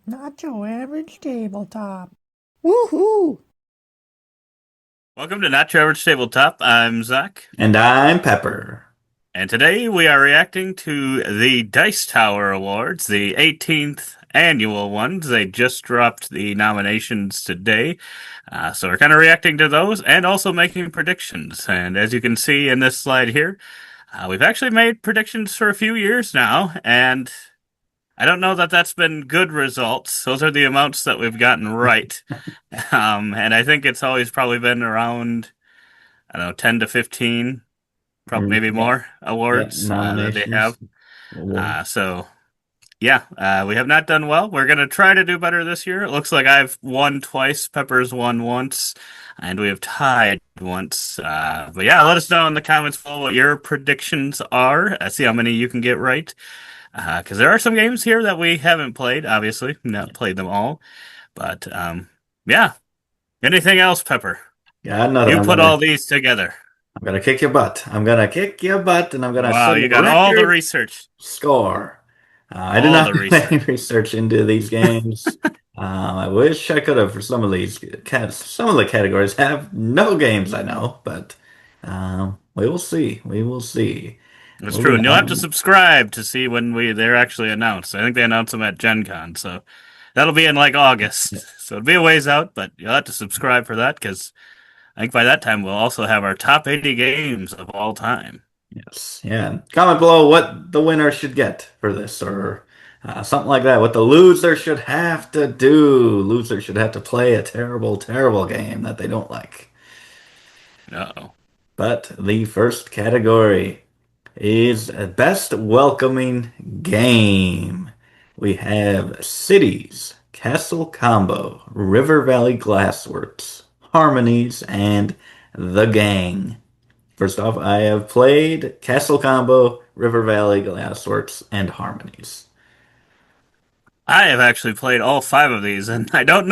Not your average tabletop. Woohoo! Welcome to Not Your Average Tabletop. I'm Zach, And I'm Pepper. and today we are reacting to the Dice Tower Awards, the 18th annual ones. They just dropped the nominations today, so we're kind of reacting to those and also making predictions. And as you can see in this slide here, we've actually made predictions for a few years now, and I don't know that that's been good results. Those are the amounts that we've gotten right. And I think it's always probably been around, I don't know, 10 to 15, probably maybe Yeah, more yeah, awards that they nominations, have. awards. So yeah, we have not done well. We're gonna try to do better this year. It looks like I've won twice. Pepper's won once, and we have tied once. But yeah, let us know in the comments below what your predictions are. See how many you can get right. Because there are some games here that we haven't played. Obviously, not played them all. But yeah. Anything else, Pepper? Got nothing. You put all these together. I'm gonna kick your butt. I'm gonna kick your butt, and I'm gonna Wow, set a you got all the record research. score. I did All not the do any research. research into these games. I wish I could have for some of these some of the categories have no games I know, but we will see. We will see. That's true, Moving and you'll have to on. subscribe to see when they're actually announced. I think they announce them at Gen Con, so that'll be in like August. So it'll be a ways out, but you'll have to subscribe for that because I think by that time we'll also have our top 80 games of all time. Yes, yeah. Comment below what the winner should get for this, or something like that. What the loser should have to do. Loser should have to play a terrible, terrible game that they don't like. Uh-oh. But the first category is Best Welcoming Game. We have Cities, Castle Combo, River Valley Glassworks, Harmonies, and The Gang. First off, I have played Castle Combo, River Valley, Glassworks, and Harmonies. I have actually played all five of these, and I don't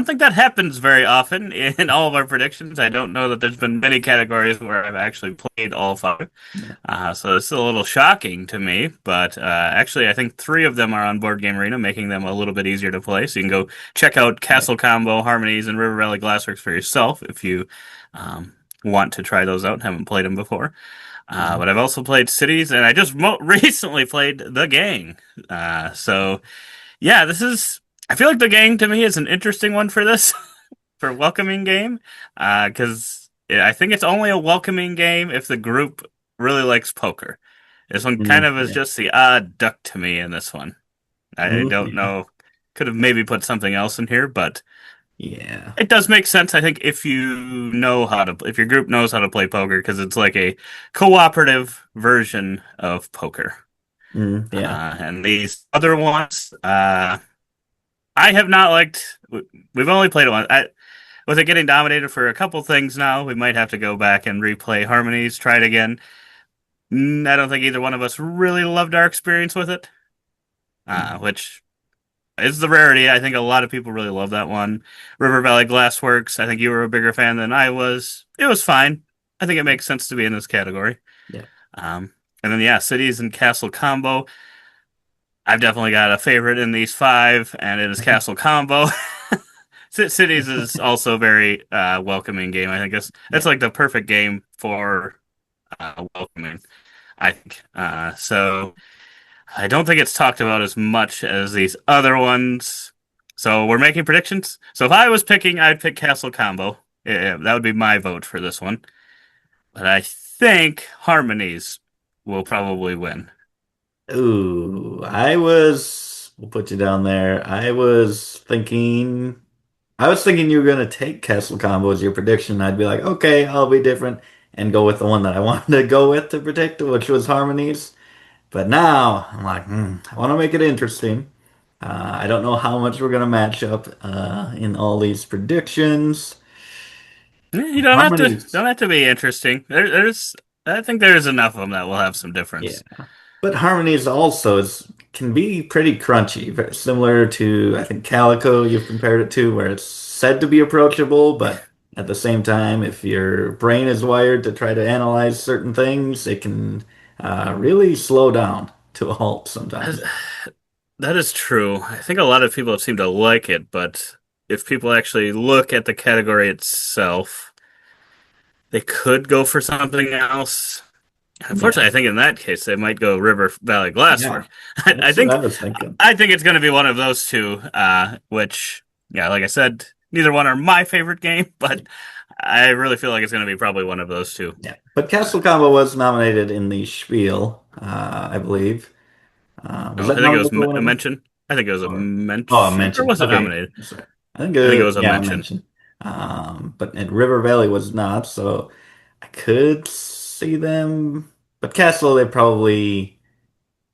think that happens very often in all of our predictions. I don't know that there's been many categories where I've actually played all five. So it's a little shocking to me, but actually, I think three of them are on Board Game Arena, making them a little bit easier to play. So you can go check out Yeah. Castle Combo, Harmonies, and River Valley Glassworks for yourself if you um, want to try those out and haven't played them before. Mhm. But I've also played Cities, and I just recently played The Gang. So yeah, this is. I feel like The Gang to me is an interesting one for this for welcoming game, because I think it's only a welcoming game if the group really likes poker. This one kind Mm, of is yeah. just the odd duck to me in this one. I Mm, don't yeah. know. Could have maybe put something else in here, but Yeah. it does make sense. I think if if your group knows how to play poker, because it's like a cooperative version of poker. Mm, yeah. And these other ones, I have not liked. We've only played it once. With it getting dominated for a couple things now, we might have to go back and replay Harmonies, try it again. I don't think either one of us really loved our experience with it, which is the rarity. I think a lot of people really love that one. River Valley Glassworks, I think you were a bigger fan than I was. It was fine. I think it makes sense to be in this category. Yeah. And then, yeah, Cities and Castle Combo. I've definitely got a favorite in these five, and it is Castle Combo. Cities is also very welcoming game. I think that's Yeah. like the perfect game for welcoming. I think so. I don't think it's talked about as much as these other ones. So we're making predictions. So if I was picking, I'd pick Castle Combo. Yeah, that would be my vote for this one. But I think Harmonies will probably win. Ooh, we'll put you down there. I was thinking you were gonna take Castle Combo as your prediction. I'd be like, okay, I'll be different and go with the one that I wanted to go with to predict, which was Harmonies. But now I'm like, I want to make it interesting. I don't know how much we're gonna match up in all these predictions. You Harmonies, don't have to be interesting. There's I think there's enough of them that will have some yeah. difference. But Harmonies also is can be pretty crunchy, very similar to I think Calico you've compared it to, where it's said to be approachable, but at the same time, if your brain is wired to try to analyze certain things, it can really slow down to a halt sometimes. That is true. I think a lot of people seem to like it, but if people actually look at the category itself, they could go for something else. Unfortunately, Yeah, I think in that case they might go River Valley yeah, Glasswork. I that's what I think was thinking. I think it's going to be one of those two. Which, yeah, like I said, neither one are my favorite game, but I really feel like it's going to be probably one of those two. Yeah, but Castle Uh, Combo was nominated in the Spiel, I believe. Was oh, I that think it was nominated for one a of them? mention. I think it was a Or oh, a mention, or mention. was it Okay, nominated? sorry. I think I think it was a yeah, a mention. mention. But at River Valley was not, so I could see them. But Castle, they probably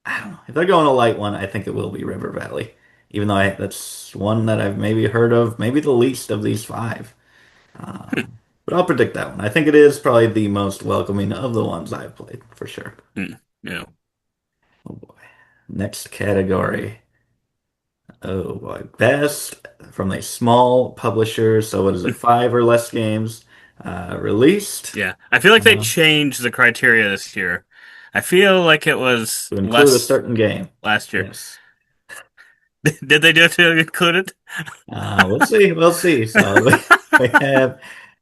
I don't know if they're going a light one. I think it will be River Valley, even though that's one that I've maybe heard of, maybe the least of these five. But I'll predict that one. I think it is probably the most welcoming of the ones I've played for sure. Hmm, yeah, Oh boy. Next category. Oh boy. Best from a small publisher. So what is it? Five or less games released yeah. I feel like they uh, changed the criteria this year. I feel like it was to include a less certain game. last year. Yes. Did they do it to include it? We'll see. We'll see. So we have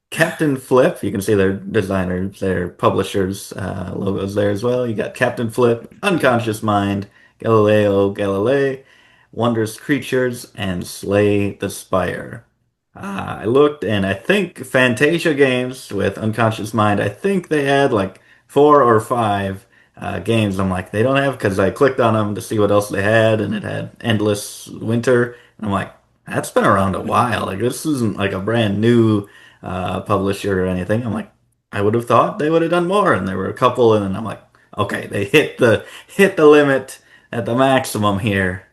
Captain Flip. You can see their designers, their publishers' logos there as well. You got Captain Flip, Unconscious Mind, Galileo Galilei, Wondrous Creatures, and Slay the Spire. I looked, and I think Fantasia Games with Unconscious Mind, I think they had like four or five games. I'm like, they don't have, because I clicked on them to see what else they had, and it had Endless Winter. And I'm like, that's been around a while. Like, this isn't like a brand new publisher or anything. I'm like, I would have thought they would have done more. And there were a couple, and then I'm like, okay, they hit the limit at the maximum here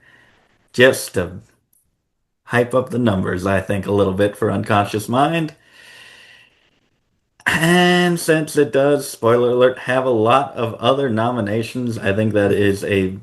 just to hype up the numbers, I think, a little bit for Unconscious Mind. And since it does, spoiler alert, have a lot of other nominations, I think that is a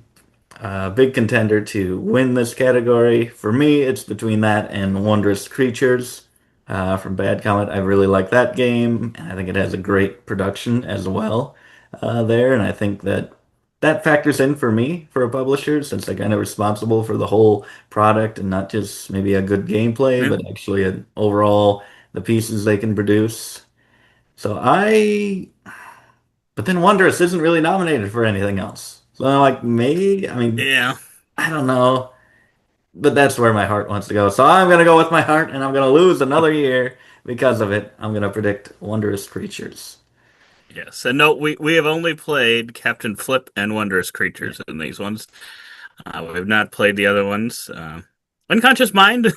big contender to win this category. For me, it's between that and Wondrous Creatures from Bad Comet. I really like that game, and I think it has a great production as well there. And I think that that factors in for me for a publisher since they're kind of responsible for the whole product and not just maybe a good gameplay, Yeah, but actually an overall the pieces they can produce. So I, but then Wondrous isn't really nominated for anything else. So I'm like, maybe, I mean, yeah, I don't know, but that's where my heart wants to go. So I'm gonna go with my heart, and I'm gonna lose another year because of it. I'm gonna predict Wondrous Creatures. yes. And no, we have only played Captain Flip and Wondrous Yeah. Creatures in these ones. We have not played the other ones. Unconscious Mind,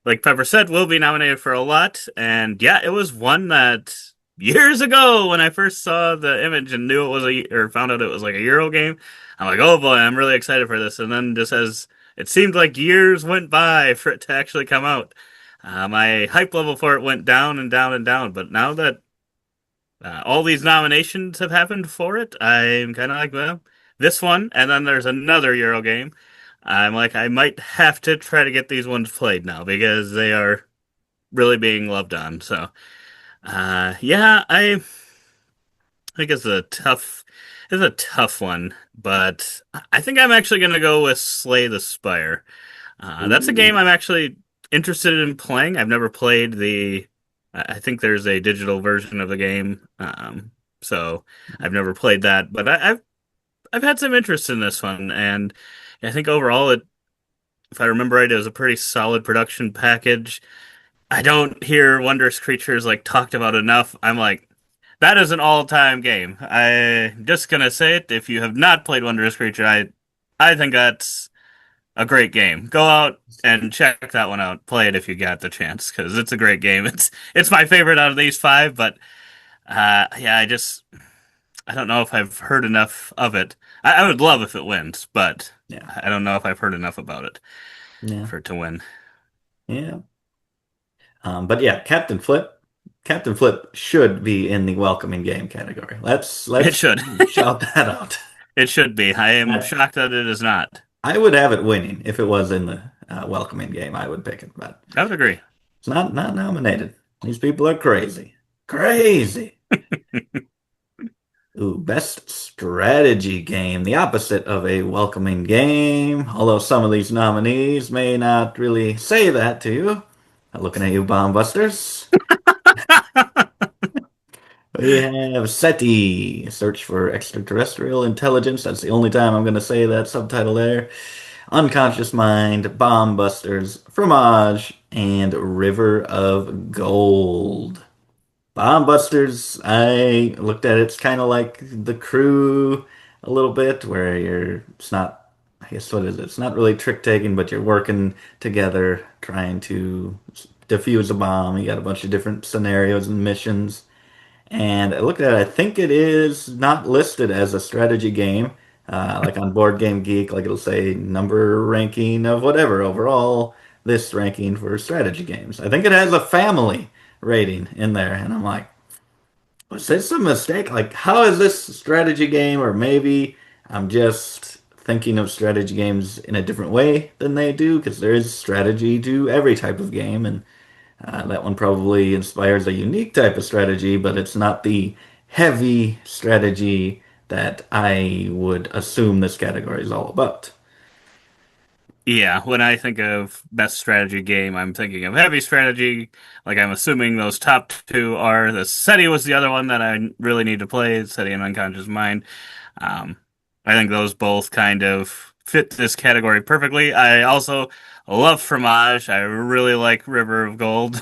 like Pepper said, will be nominated for a lot. And yeah, it was one that years ago when I first saw the image and knew it was or found out it was like a Euro game, I'm like, oh boy, I'm really excited for this. And then just as it seemed like years went by for it to actually come out, my hype level for it went down and down and down. But now that all these nominations have happened for it, I'm kind of like, well, this one, and then there's another Euro game. I'm like, I might have to try to get these ones played now because they are really being loved on. So, yeah, I think it's a tough one, but I think I'm actually gonna go with Slay the Spire. That's a game Ooh. I'm actually interested in playing. I've never played the. I think there's a digital version of the game, so I've never played that. But I've had some interest in this one, and I think overall, if I remember right, it was a pretty solid production package. I don't hear Wondrous Creatures like talked about enough. I'm like, that is an all-time game. I'm just gonna say it. If you have not played Wondrous Creature, I think that's a great game. Go out and check that one out. Play it if you got the chance because it's a great game. It's my favorite out of these five, but yeah, I don't know if I've heard enough of it. I would love if it wins, but Yeah. I don't know if I've heard enough about it Yeah. for it to win. Yeah. But yeah, Captain Flip should be in the welcoming game category. It Let's should. shout that out. It should be. I am I, shocked that it is not. I would have it winning if it was in the welcoming game. I would pick it, but I would agree. it's not nominated. These people are crazy, crazy. Ooh, best strategy game, the opposite of a welcoming game. Although some of these nominees may not really say that to you. Looking at you, Bomb Busters. We have SETI, Search for Extraterrestrial Intelligence. That's the only time I'm going to say that subtitle there. Unconscious Mind, Bomb Busters, Fromage, and River of Gold. Bomb Busters, I looked at it, it's kind of like The Crew a little bit, where it's not, I guess what is it? It's not really trick taking, but you're working together trying to defuse a bomb. You got a bunch of different scenarios and missions. And I looked at it, I think it is not listed as a strategy game. Like on Board Game Geek, like it'll say number ranking of whatever overall, this ranking for strategy games. I think it has a family rating in there, and I'm like, was this a mistake? Like, how is this a strategy game? Or maybe I'm just thinking of strategy games in a different way than they do, because there is strategy to every type of game, and that one probably inspires a unique type of strategy, but it's not the heavy strategy that I would assume this category is all about. Yeah, when I think of best strategy game, I'm thinking of heavy strategy. Like I'm assuming those top two are the SETI was the other one that I really need to play, SETI and Unconscious Mind. Um, I think those both kind of fit this category perfectly. I also love Fromage. I really like River of Gold.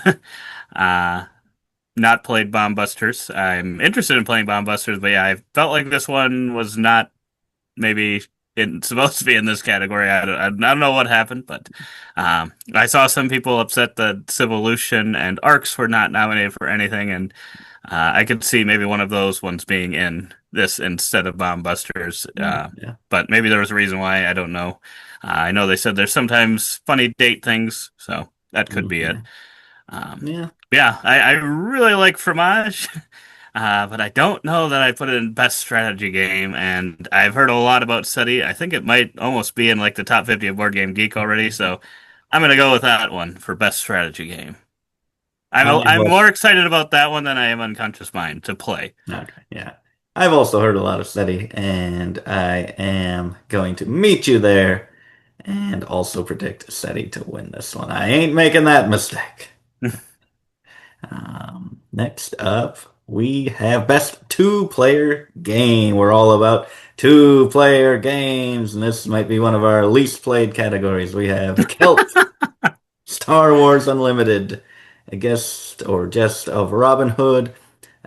uh, Not played Bomb Busters. I'm interested in playing Bomb Busters, but yeah, I felt like this one was not maybe supposed to be in this category. I don't know what happened, but I saw some people upset that Civolution and Arcs were not nominated for anything, and I could see maybe one of those ones being in this instead of Bomb Busters. Yeah. But maybe there was a reason why. I don't know. I know they said there's sometimes funny date things, so that could be it. Yeah. Um, Yeah. yeah, I really like Fromage. But I don't know that I put it in best strategy game, and I've heard a lot about SETI. I think it might almost be in like the top 50 of Board Game Geek already, so I'm gonna go with that one for best strategy game. I've I'm also, more excited about that one than I am Unconscious Mind to play. okay, yeah. I've also heard a lot of SETI, and I am going to meet you there and also predict SETI to win this one. I ain't making that mistake. Next up, we have best two-player game. We're all about two-player games, and this might be one of our least played categories. We have Kelp, Star Wars Unlimited, a guest or jest of Robin Hood,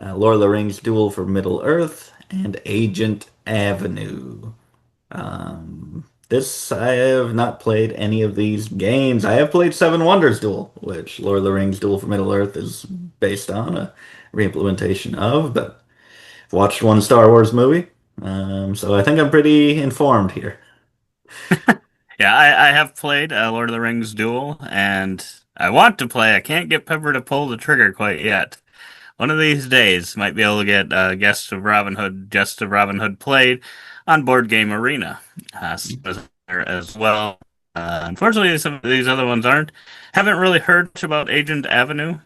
Lord of the Rings Duel for Middle Earth, and Agent Avenue. This I have not played any of these games. I have played Seven Wonders Duel, which Lord of the Rings Duel for Middle Earth is based on a reimplementation of, but I've watched one Star Wars movie, so I think I'm pretty informed here. Yeah, I have played Lord of the Rings Duel, and I want to play. I can't get Pepper to pull the trigger quite yet. One of these days, might be able to get Guest of Robin Hood, Jest of Robin Hood played on Board Game Arena as well. Unfortunately, some of these other ones aren't. Haven't really heard much about Agent Avenue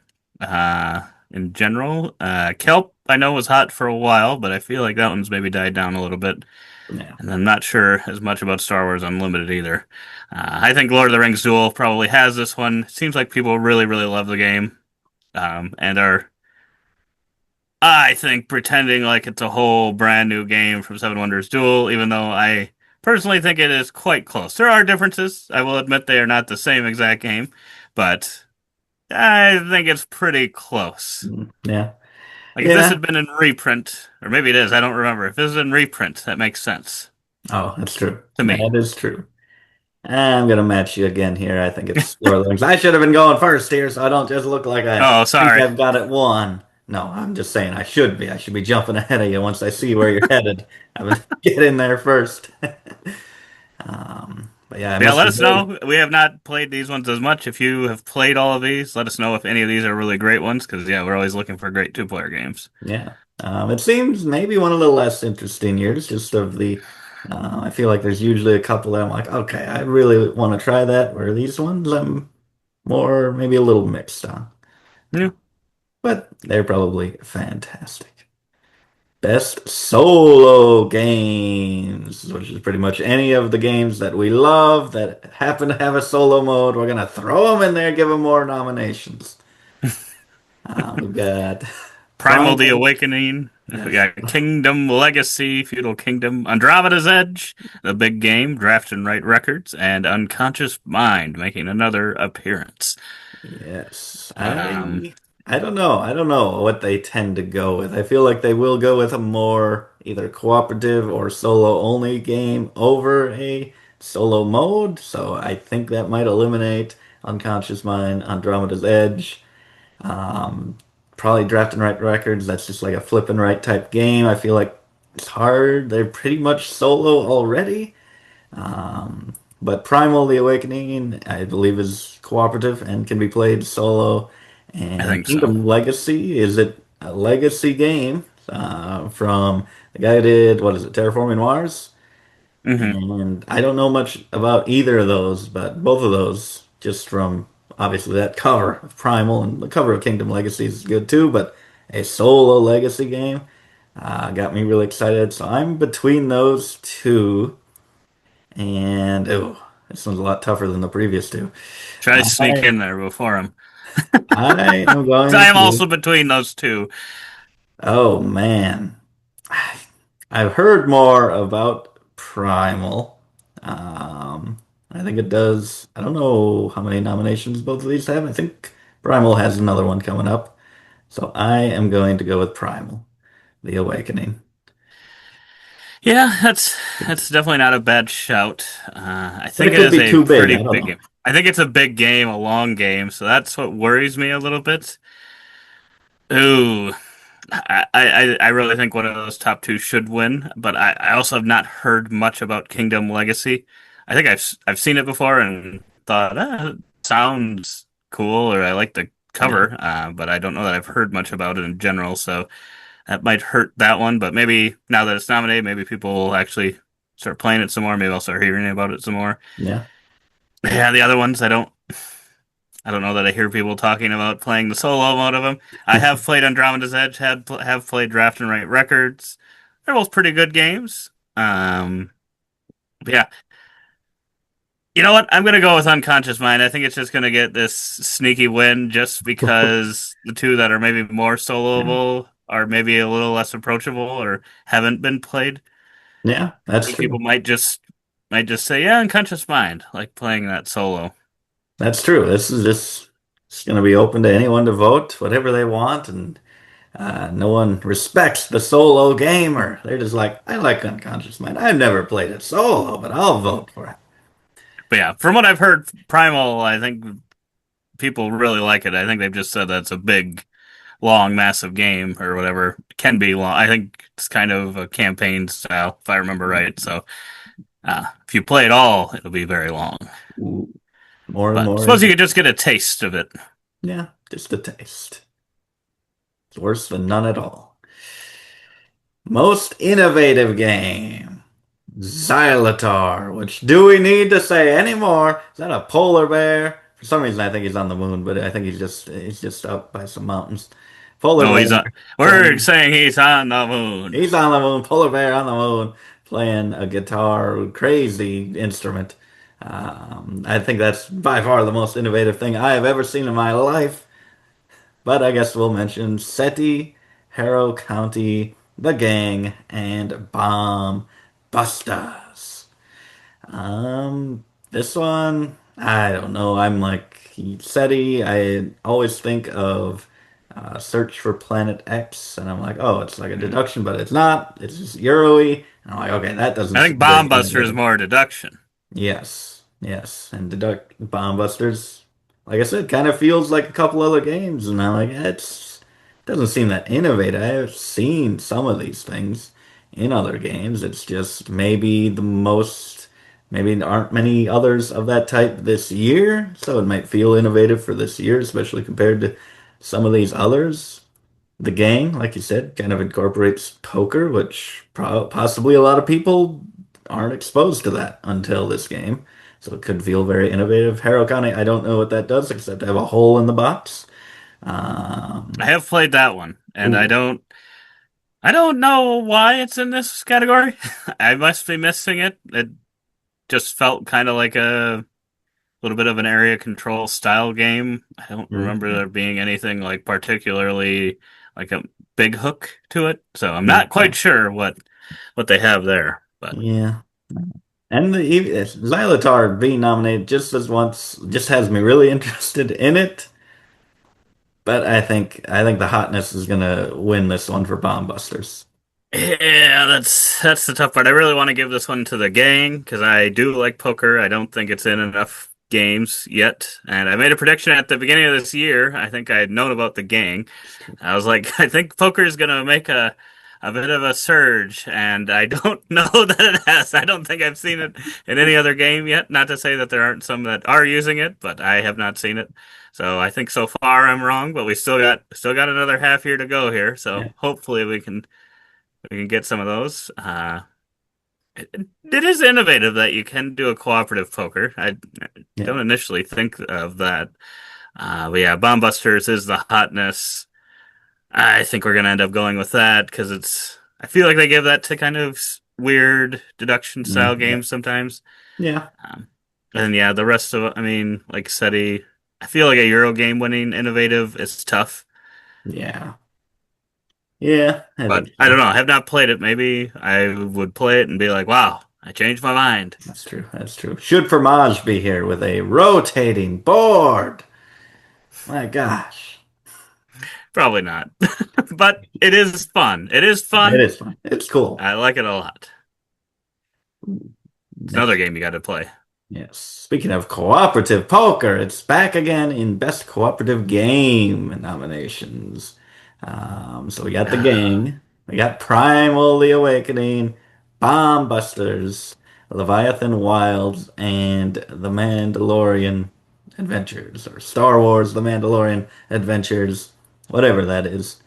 in general. Kelp, I know, was hot for a while, but I feel like that one's maybe died down a little bit. Yeah. And I'm not sure as much about Star Wars Unlimited either. I think Lord of the Rings Duel probably has this one. Seems like people really, really love the game and are I think pretending like it's a whole brand new game from Seven Wonders Duel, even though I personally think it is quite close. There are differences. I will admit they are not the same exact game, but I think it's pretty close. Yeah. Like if this Yeah. had been in reprint, or maybe it is, I don't remember. If this is in reprint, that makes sense Oh, that's true. to me. That is true. I'm gonna match you again here. I think it's Lord of the Rings. I should have been going first here, so I don't just look like I Oh, think sorry. I've got it won. No, I'm just saying I should be. I should be jumping ahead of you once I see where you're headed. I would get in there first. But yeah, I Yeah, must let us admit, know. We have not played these ones as much. If you have played all of these, let us know if any of these are really great ones, because yeah, we're always looking for great two-player games. yeah. It seems maybe one of the less interesting years, just of the. I feel like there's usually a couple that I'm like, okay, I really want to try that. Where these ones, I'm more maybe a little mixed on. Yeah. But they're probably fantastic. Best solo games, which is pretty much any of the games that we love that happen to have a solo mode. We're gonna throw them in there, give them more nominations. We've got Primal the Primal. Awakening. We Yes. got Kingdom Legacy, Feudal Kingdom, Andromeda's Edge, The Big Game, Draft and Write Records, and Unconscious Mind making another appearance. Yes. Um, I don't know. I don't know what they tend to go with. I feel like they will go with a more either cooperative or solo only game over a solo mode. So I think that might eliminate Unconscious Mind, Andromeda's Edge. Um, Probably Draft and Write Records. That's just like a flip and write type game. I feel like it's hard. They're pretty much solo already. Um, but Primal the Awakening, I believe, is cooperative and can be played solo. I And think so. Kingdom Legacy, is it a legacy game from the guy who did, what is it, Terraforming Mars? Hmm. And I don't know much about either of those, but both of those, just from obviously that cover of Primal and the cover of Kingdom Legacy is good too, but a solo legacy game got me really excited. So I'm between those two. And oh, this one's a lot tougher than the previous two. Try to sneak I in there before him. I am 'Cause going I am to. also between those two. Oh man, I've heard more about Primal. Um, I think it does. I don't know how many nominations both of these have. I think Primal has another one coming up. So I am going to go with Primal, The Awakening. Yeah, that's definitely not a bad shout. I But it think it could is be a too big. I pretty don't big know. game. I think it's a big game, a long game, so that's what worries me a little bit. Ooh, I really think one of those top two should win, but I also have not heard much about Kingdom Legacy. I think I've seen it before and thought, it sounds cool, or I like the Yeah, cover, but I don't know that I've heard much about it in general, so that might hurt that one. But maybe now that it's nominated, maybe people will actually start playing it some more. Maybe I'll start hearing about it some more. yeah. Yeah, the other ones I don't know that I hear people talking about playing the solo mode of them. I have played Andromeda's Edge, have played Draft and Write Records. They're both pretty good games. But yeah, you know what? I'm gonna go with Unconscious Mind. I think it's just gonna get this sneaky win just because the two that are maybe more Yeah, soloable are maybe a little less approachable or haven't been played. yeah, I that's think people true. might just say, yeah, Unconscious Mind, like playing that solo. That's true. This is just it's going to be open to anyone to vote whatever they want, and no one respects the solo gamer. They're just like, I like Unconscious Mind. I've never played it solo, but I'll vote for it. But yeah, from what I've heard, Primal, I think people really like it. I think they've just said that's a big, long, massive game or whatever. It can be long. I think it's kind of a campaign style, if I remember right. So if you play it all, it'll be very long. Ooh, more and But I more suppose you into could just get a taste of it. yeah, just a taste. It's worse than none at all. Most innovative game. Xylotar, which do we need to say anymore? Is that a polar bear? For some reason I think he's on the moon, but I think he's just up by some mountains. Polar No, he's on. bear We're playing. saying he's on the moon. He's on the moon, polar bear on the moon, playing a guitar, crazy instrument. I think that's by far the most innovative thing I have ever seen in my life. But I guess we'll mention SETI, Harrow County, The Gang, and Bomb Busters. This one, I don't know. I'm like SETI. I always think of Search for Planet X, and I'm like, oh, it's like a Hmm. deduction, but it's not. It's just Euro-y. And I'm like, okay, that doesn't I think seem very Bomb Buster is innovative. more deduction. Yes, yes, and deduct Bomb Busters, like I said, kind of feels like a couple other games, and I'm like, it's doesn't seem that innovative. I've seen some of these things in other games. It's just maybe the most, maybe there aren't many others of that type this year, so it might feel innovative for this year, especially compared to some of these others. The gang, like you said, kind of incorporates poker, which possibly a lot of people aren't exposed to that until this game. So it could feel very innovative. Harrow County, I don't know what that does except have a hole in the box. I Um, have played that one, and I ooh, don't. I don't know why it's in this category. I must be missing it. It just felt kind of like a little bit of an area control style game. I don't remember Mm, there being anything like particularly like a big hook to it, so I'm yeah, not quite sure what they have there. But yeah. And Xylotar being nominated just as once just has me really interested in it. But I think the hotness is gonna win this one for Bomb Busters. yeah, that's the tough part. I really want to give this one to the gang because I do like poker. I don't think it's in enough games yet, and I made a prediction at the beginning of this year. I think I had known about the gang. I was like, I think poker is gonna make a bit of a surge, and I don't know that it has. I don't think I've seen it in any other game yet. Not to say that there aren't some that are using it, but I have not seen it. So I think so far I'm wrong, but we still got another half year to go here. Yeah, So hopefully we can get some of those. It is innovative that you can do a cooperative poker. I yeah, don't initially think of that. But yeah, Bomb Busters is the hotness. I think we're gonna end up going with that because it's. I feel like they give that to kind of weird deduction style yeah, games sometimes. yeah, Um, and yeah, the rest of, I mean, like SETI, I feel like a Euro game winning innovative is tough. yeah, yeah. I But think I don't so. know. I have not played it. Maybe I would play it and be like, wow, I changed my mind. That's true. That's true. Should Fromage be here with a rotating board? My gosh, Probably not. But it is fun. It is it fun. is fun. It's cool. I like it a lot. It's another Next. game you got to play. Yes. Speaking of cooperative poker, it's back again in Best Cooperative Game nominations. So we got The Gang, we got Primal the Awakening, Bomb Busters, Leviathan Wilds, and The Mandalorian Adventures, or Star Wars The Mandalorian Adventures, whatever that is.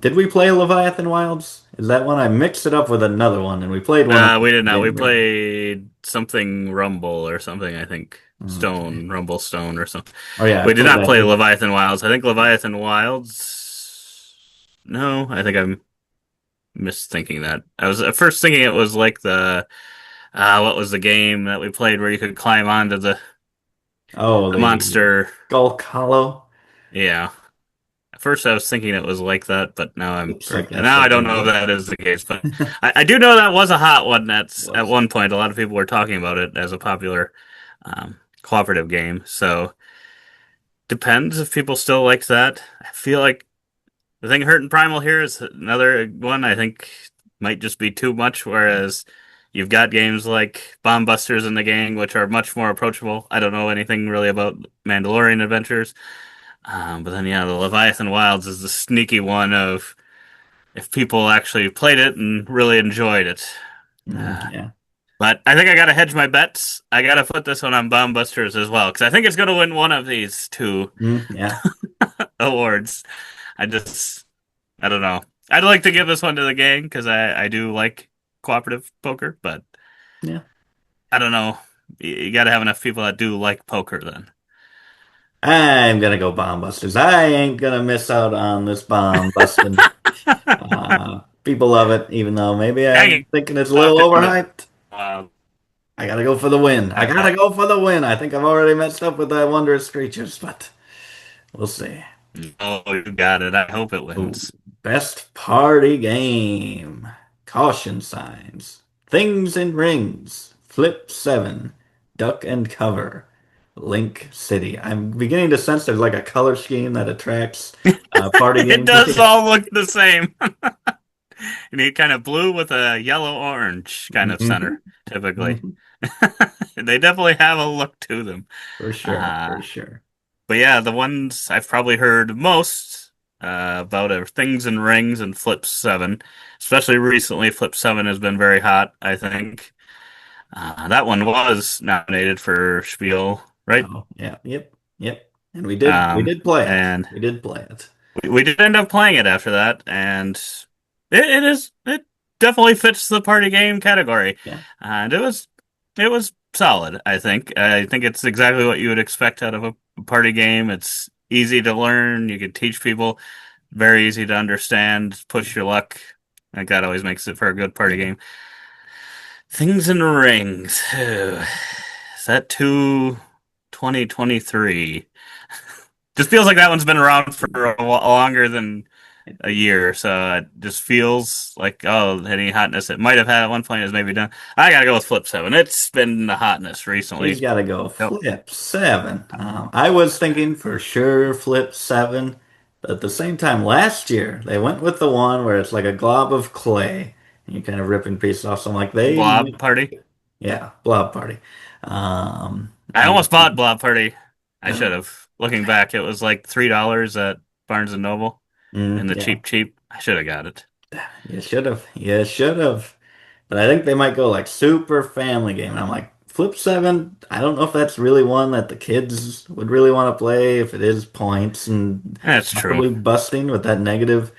Did we play Leviathan Wilds? Is that one? I mixed it up with another one, and we played one on We did the not. We game version. played something Rumble or something, I think. Okay. Rumble Stone or something. Oh yeah, I We did played not that play too. Leviathan Wilds. I think Leviathan Wilds. No, I think I'm misthinking that. I was at first thinking it was like what was the game that we played where you could climb onto Oh, the the monster? Gulk Hollow. Yeah. At first I was thinking it was like that, but Looks like that's now I what don't that know if is. that is the case. But I do know that was a hot one. That's at Was. one point a lot of people were talking about it as a popular cooperative game. So depends if people still like that. I feel like the thing hurting Primal here is another one I think might just be too much. Whereas you've got games like Bomb Busters and the Gang, which are much more approachable. I don't know anything really about Mandalorian Adventures. But then, yeah, the Leviathan Wilds is the sneaky one of if people actually played it and really enjoyed it. Uh, Yeah. but I think I gotta hedge my bets. I gotta put this one on Bomb Busters as well because I think it's gonna win one of these two Yeah. awards. I just, I don't know. I'd like to give this one to the gang because I do like cooperative poker, but Yeah. I don't know. You gotta have enough people that do like poker then. I'm gonna go bomb busters. I ain't gonna miss out on this bomb busting. People love it, even though maybe I'm Hanging thinking it's a little off in the overhyped. wild. I gotta go for the win. I gotta go for the win. I think I've already messed up with that wondrous creatures, but we'll see. Oh, you got it. I hope it Ooh, wins. best party game. Caution signs. Things and rings. Flip 7. Duck and cover. Link City. I'm beginning to sense there's like a color scheme that attracts party It game does players. all look the same. You need kind of blue with a yellow orange kind of hmm center, typically. hmm They definitely have a look to them. For sure. Uh, For sure. but yeah, the ones I've probably heard most about are Things and Rings and Flip 7. Especially recently, Flip 7 has been very hot, I think. That one was nominated for Spiel, right? Oh, yeah. Yep. Yep. And we did play it. And We did play it. we did end up playing it after that, and it definitely fits the party game category, Yeah. and it was solid. I think it's exactly what you would expect out of a party game. It's easy to learn. You can teach people. very easy to understand. Push your luck. Like that always makes it for a good party Yeah. game. Things and Rings. Is that too 2023? Just feels like that one's been around for longer than a year, so it just feels like, oh, any hotness it might have had at one point is maybe done. I gotta go with Flip 7. It's been the hotness He's recently. got to go Yep. flip seven. I was thinking for sure flip seven, but at the same time, last year they went with the one where it's like a glob of clay and you kind of ripping pieces off. So I'm like, Blob Party. yeah, blob party. Um, I and almost bought Blob Party. I uh, should have. Looking back, it was like $3 at Barnes and Noble in the yeah, cheap. I should have got it. you should have. But I think they might go like super family game. And I'm like, Flip 7, I don't know if that's really one that the kids would really want to play if it is points and That's true. possibly busting with that negative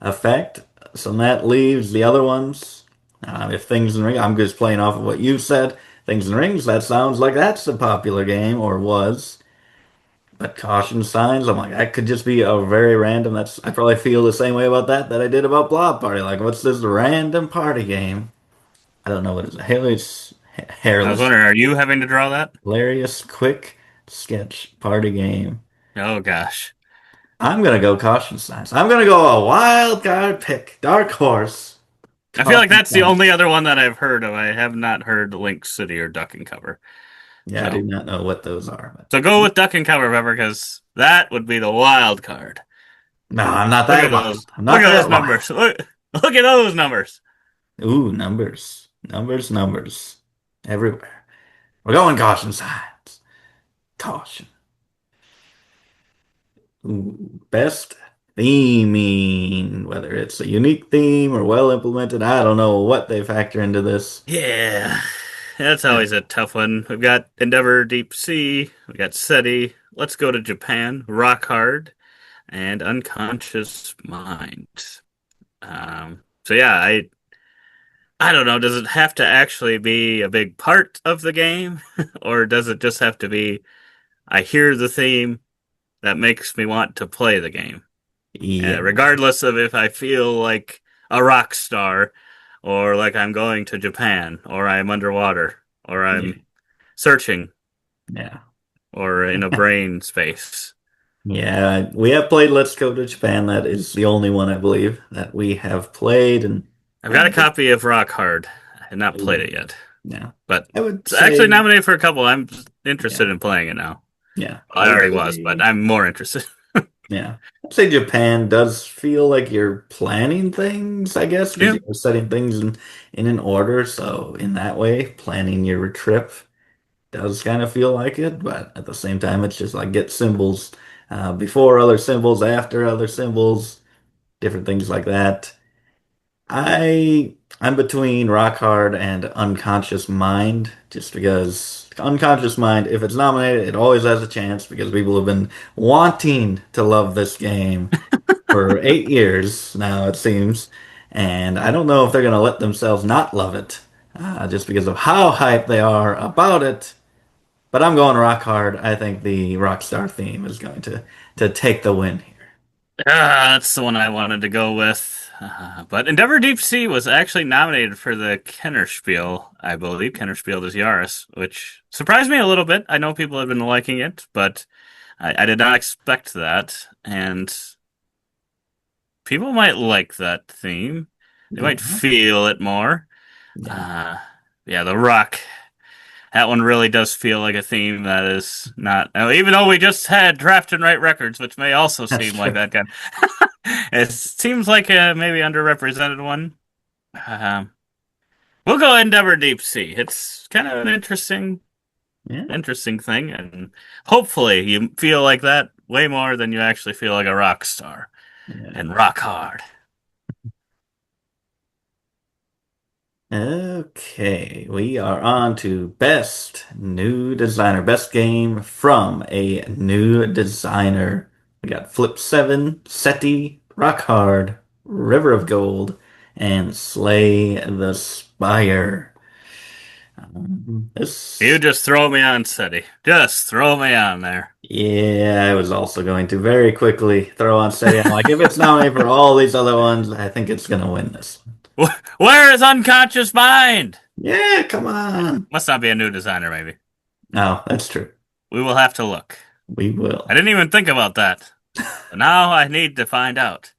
effect. So that leaves the other ones. If Things and Rings, I'm just playing off of what you said. Things and Rings, that sounds like that's a popular game or was. But caution signs, I'm like, that could just be a very random. I probably feel the same way about that I did about Blob Party. Like, what's this random party game? I don't know what it is. I was Hairless, wondering, are you having to draw that? hilarious, quick sketch party game. Oh gosh. I'm gonna go caution signs. I'm gonna go a wild card pick, dark horse, I feel like caution that's the signs. only other one that I've heard of. I have not heard Link City or Duck and Cover. Yeah, I do So, not know what those are, but so go with Duck and Cover, Pepper, because that would be the wild card. no, I'm not Look that at wild. those. I'm Look not at those that wild. numbers. Look at those numbers. Ooh, numbers, everywhere. We're going caution signs. Caution. Ooh, best theming, whether it's a unique theme or well implemented, I don't know what they factor into this. Yeah, that's always a tough one. We've got Endeavor Deep Sea, we got SETI, Let's Go to Japan, Rock Hard, and Unconscious Mind. So yeah, I don't know. Does it have to actually be a big part of the game, or does it just have to be I hear the theme that makes me want to play the game, Yeah, regardless of if I feel like a rock star, or like I'm going to Japan, or I'm underwater, or yeah, I'm searching, yeah. or in a brain space. Yeah, we have played Let's Go to Japan. That is the only one I believe that we have played, and I've got I a copy of Rock Hard. I have not played would, it yet, yeah, but I would it's actually say, nominated for a couple. I'm interested yeah, in playing it now. yeah, Well, I already was, but I'm more interested. yeah. I'd say Japan does feel like you're planning things, I guess, because Yeah. you're setting things in an order. So in that way, planning your trip does kind of feel like it, but at the same time, it's just like get symbols before other symbols, after other symbols, different things like that. I'm between Rock Hard and Unconscious Mind, just because Unconscious Mind, if it's nominated, it always has a chance because people have been wanting to love this game for 8 years now, it seems. And I don't know if they're going to let themselves not love it just because of how hyped they are about it. But I'm going Rock Hard. I think the Rockstar theme is going to take the win here. That's the one I wanted to go with. But Endeavor Deep Sea was actually nominated for the Kennerspiel, I believe, Kennerspiel des Jahres, which surprised me a little bit. I know people have been liking it, but I did not expect that. And people might like that theme. They Yeah, might feel it more. yeah, Uh, yeah, the rock. That one really does feel like a theme that is not. Even though we just had Draft and Write Records, which may also that's seem like true. that kind. It seems like a maybe underrepresented one. Um, we'll go Endeavor Deep Sea. It's kind of an Yeah, interesting thing, and hopefully you feel like that way more than you actually feel like a rock star yeah. and rock hard. Okay, we are on to best new designer, best game from a new designer. We got Flip 7, SETI, Rock Hard, River of Gold, and Slay the Spire. You This, just throw me on City. Just throw me on there. yeah, I was also going to very quickly throw on Steady. I'm like, if it's nominated for all these other ones, I think it's gonna win this one. Where is Unconscious Mind? Yeah, come on. Must not be a new designer, maybe. No, that's true. We will have to look. We I will. didn't even think about that. But now I need to find out.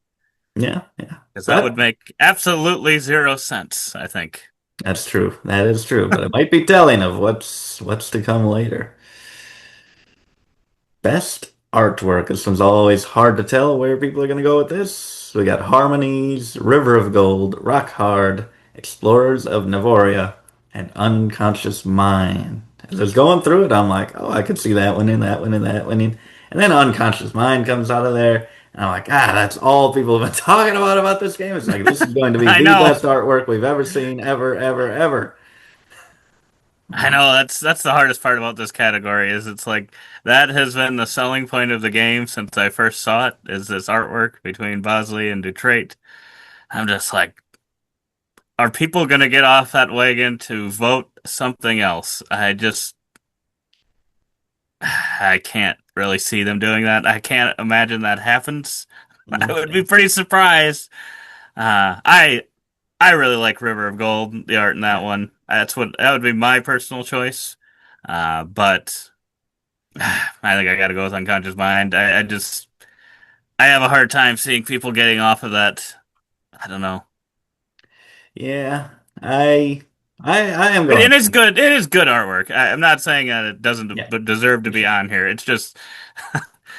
Yeah, yeah. Because that would But make absolutely zero sense, I think. that's true. That is true. But it might be telling of what's to come later. Best artwork. This one's always hard to tell where people are going to go with this. We got Harmonies, River of Gold, Rock Hard, Explorers of Navoria, and Unconscious Mind. As I was going through it, I'm like, oh, I could see that one in, that one in, that one in. And then Unconscious Mind comes out of there. And I'm like, that's all people have been talking about this game. It's like, this is going to be I the know. best artwork we've ever seen, ever, ever, ever. I know that's the hardest part about this category is it's like that has been the selling point of the game since I first saw it is this artwork between Bosley and Dutrait. I'm just like, are people gonna get off that wagon to vote something else? I can't really see them doing that. I can't imagine that happens. I would be Okay. pretty surprised. Uh, I I really like River of Gold, the art in that one. That would be my personal choice. But I think I got to go with Unconscious Mind. I have a hard time seeing people getting off of that. I don't know. Yeah, I, I am It going. is good. It is good artwork. I'm not saying that it Yeah, doesn't deserve to for be sure. on here. It's just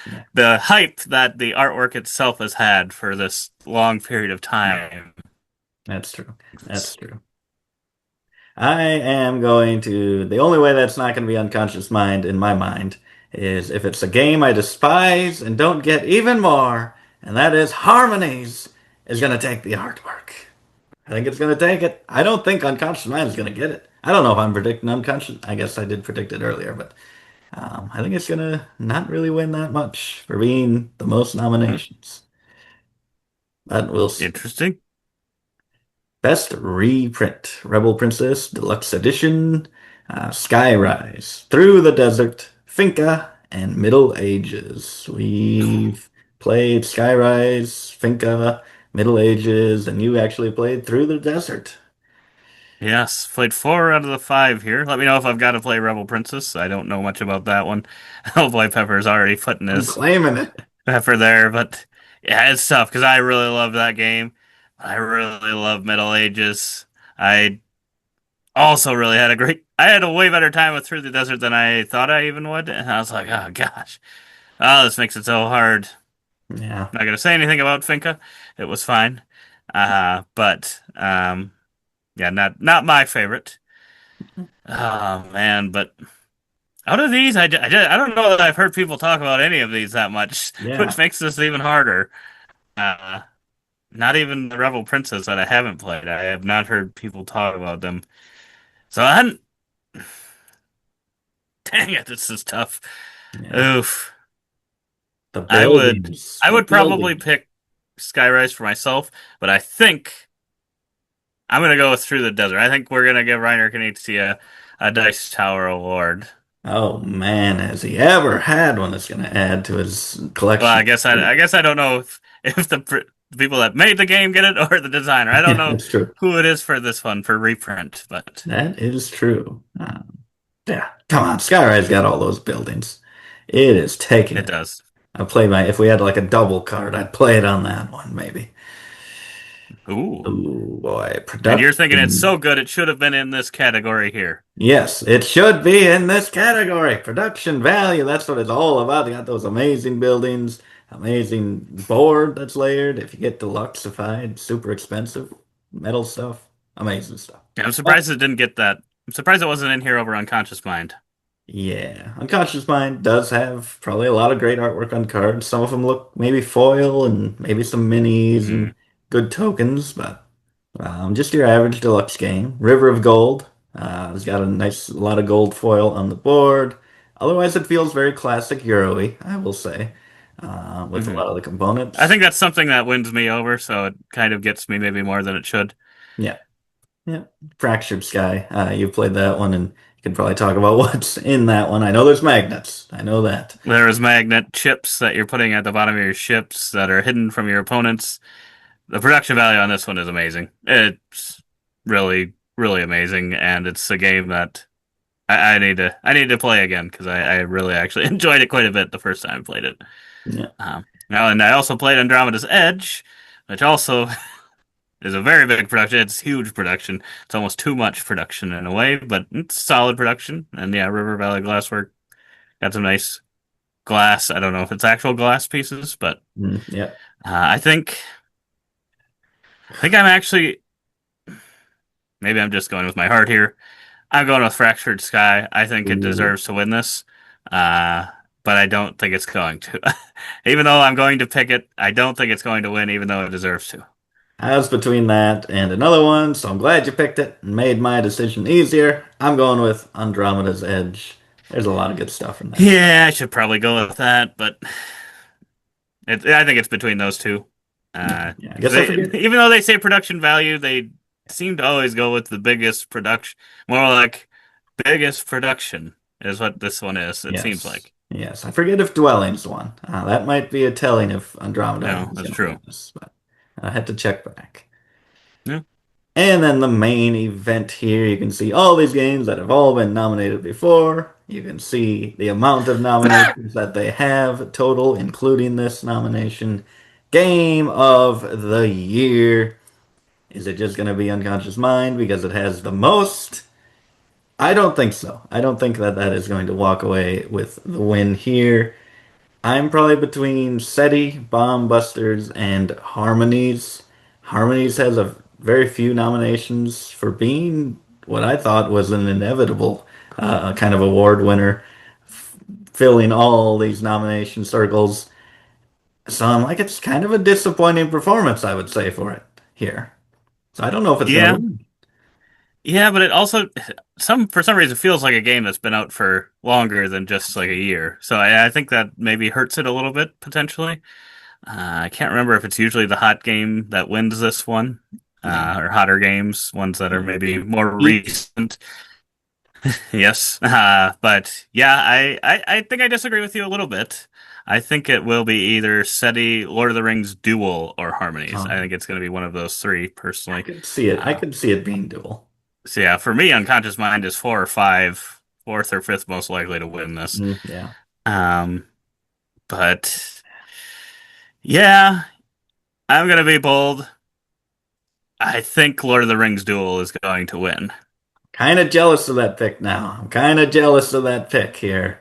Yeah, the hype that the artwork itself has had for this long period of time. that's true. That's true. I am going to. The only way that's not going to be unconscious mind in my mind is if it's a game I despise and don't get even more, and that is Harmonies is going to take the artwork. I think it's going to take it. I don't think unconscious mind is going to get it. I don't know if I'm predicting unconscious. I guess I did predict it earlier, but I think it's going to not really win that much for being the most Hmm, nominations. But we'll see. interesting. Best reprint: Rebel Princess Deluxe Edition, Skyrise, Through the Desert, Finca, and Middle Ages. We've played Skyrise, Finca, Middle Ages, and you actually played Through the Desert. Yes, played four out of the five here. Let me know if I've got to play Rebel Princess. I don't know much about that one. Hellboy Pepper's already putting I'm his claiming it. pepper there, but yeah, it's tough because I really love that game. I really love Middle Ages. I also really had a great. I had a way better time with Through the Desert than I thought I even would, and I was like, oh gosh, oh this makes it so hard. Yeah, Not gonna say anything about Finca. It was fine, but yeah, not my favorite. Oh man, but out of these, I don't know that I've heard people talk about any of these that much, which yeah, makes this even harder. Uh, Not even the Rebel Princess that I haven't played. I have not heard people talk about them. So I hadn't. Dang it, this is tough. yeah. Oof. The I would buildings, I the would probably buildings. pick Skyrise for myself, but I think I'm gonna go with Through the Desert. I think we're gonna give Reiner Knizia a Dice Tower Award. Oh man, has he ever had one that's going to add to his Well, collection? I guess I don't know if the people that made the game get it or the designer. I don't Yeah, know that's true. who it is for this one for reprint, but That is true. Yeah, come on, Skyrise got all those buildings. It is taking it it. does. I play my if we had like a double card, I'd play it on that one maybe. Ooh. Oh boy, And you're thinking it's production. so good it should have been in this category here. Yes, it should be in this category. Production value. That's what it's all about. You got those amazing buildings, amazing board that's layered. If you get deluxeified, super expensive metal stuff, amazing stuff. Yeah, I'm But surprised it didn't get that. I'm surprised it wasn't in here over Unconscious Mind. yeah, Unconscious Mind does have probably a lot of great artwork on cards. Some of them look maybe foil and maybe some minis Hmm. and good tokens, but just your average deluxe game. River of Gold has got a nice lot of gold foil on the board. Otherwise, it feels very classic Euro-y, I will say, with a Hmm. lot of the I components. think that's something that wins me over, so it kind of gets me maybe more than it should. Yeah, Yeah. Fractured Sky. You played that one, and you can probably talk about what's in that one. I know there's magnets. I know that. There's magnet chips that you're putting at the bottom of your ships that are hidden from your opponents. The production value on this one is amazing. It's really, really amazing, and it's a game that I need to play again because I really actually enjoyed it quite a bit the first time I played it. Yeah. Now, and I also played Andromeda's Edge, which also is a very big production. It's huge production. It's almost too much production in a way, but it's solid production. And yeah, River Valley Glasswork got some nice glass. I don't know if it's actual glass pieces, but Yeah. I think I'm actually maybe I'm just going with my heart here. I'm going with Fractured Sky. I think it Ooh. deserves to win this, uh, but I don't think it's going to. Even though I'm going to pick it, I don't think it's going to win, even though it deserves to. I was between that and another one, so I'm glad you picked it and made my decision easier. I'm going with Andromeda's Edge. There's a lot of good stuff in there. Yeah, I should probably go with that, but I think it's between those two. Yeah, yeah. I 'Cause guess I forget. even though they say production value, they seem to always go with the biggest production. More like biggest production is what this one is. It seems Yes, like. yes. I forget if Dwelling's won. That might be a telling if Andromeda No, is that's going to true. win this, but I had to check back. Yeah. And then the main event here, you can see all these games that have all been nominated before. You can see the amount of nominations that they have total, including this nomination. Game of the year. Is it just going to be Unconscious Mind because it has the most? I don't think so. I don't think that that is going to walk away with the win here. I'm probably between SETI, Bomb Busters, and Harmonies. Harmonies has a very few nominations for being what I thought was an inevitable kind of award winner, filling all these nomination circles. So I'm like, it's kind of a disappointing performance, I would say, for it here. So I don't know if it's going to Yeah. win. Yeah, but it also for some reason feels like a game that's been out for longer than just like a year. So I think that maybe hurts it a little bit potentially. I can't remember if it's usually the hot game that wins this one, Yeah. or hotter games, ones that are Yeah. maybe more Eat. recent. Yes, but yeah, I think I disagree with you a little bit. I think it will be either SETI, Lord of the Rings Duel, or Harmonies. I think it's going to be one of those three, I personally. could see it. I Uh, could see it being dual. so yeah, for me, Unconscious Mind is four or five, fourth or fifth most likely to win this. Yeah. Um, but yeah, I'm going to be bold. I think Lord of the Rings Duel is going to win. Kind of jealous of that pick now. I'm kind of jealous of that pick here.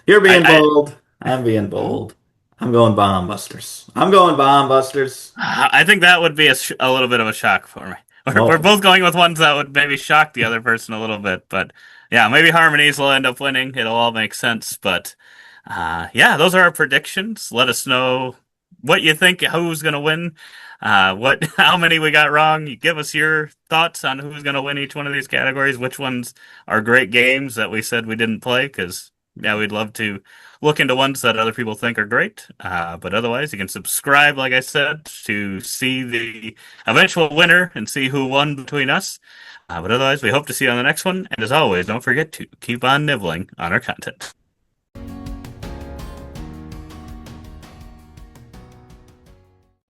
You're being I, bold. I'm being I bold. I'm going Bomb Busters. I'm going Bomb Busters. I think that would be a little bit of a shock for me. We're Oh, both going with ones that would maybe shock the other person a little bit, but yeah, maybe Harmonies will end up winning. It'll all make sense, but yeah, those are our predictions. Let us know what you think, who's going to win, how many we got wrong. You give us your thoughts on who's going to win each one of these categories, which ones are great games that we said we didn't play, because yeah, we'd love to look into ones that other people think are great. But otherwise, you can subscribe, like I said, to see the eventual winner and see who won between us. But otherwise, we hope to see you on the next one. And as always, don't forget to keep on nibbling on our content.